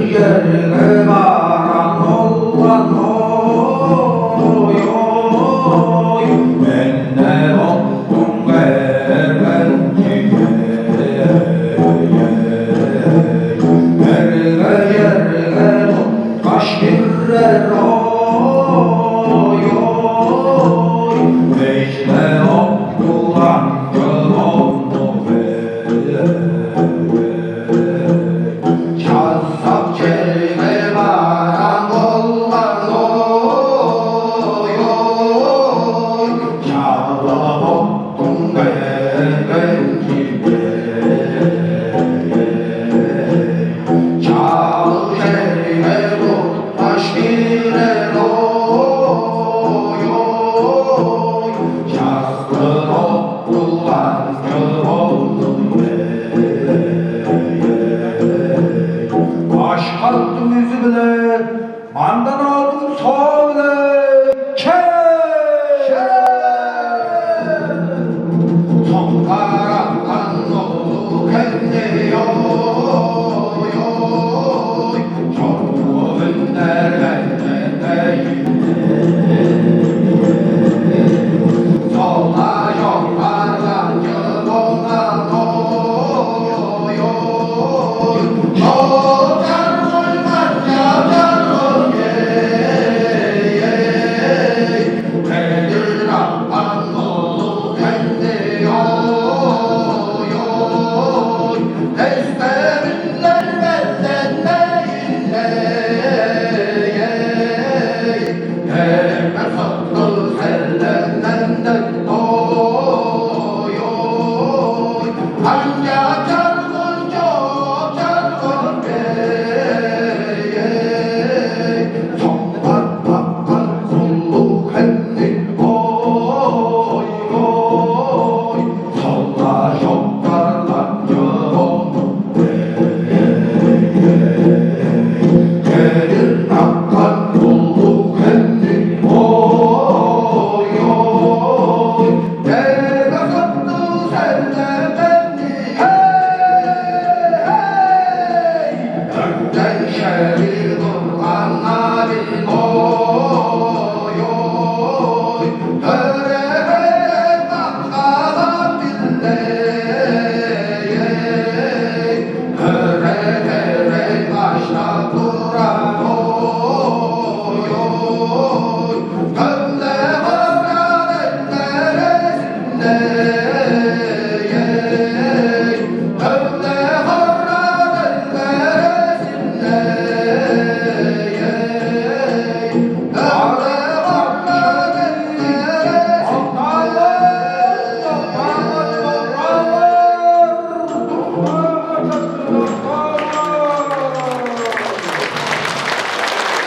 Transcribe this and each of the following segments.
Yerine varan olan oy oy, ben de oldum eğlenci yerine kaş girer oy oy, beşle okulan yolunu Çazak çelme varan olan oy oy, çalap oldum eğlenci Çal çelme bu taş girer oy oy, çazlı okulan yolunu Baş kalktım yüzü bile, mandan aldım soğuk bile. Son karanlıktan oldu kendi oy oy, çok günler bende Sola yollardan yoluna oy oy, çok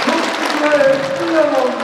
Çok güzel,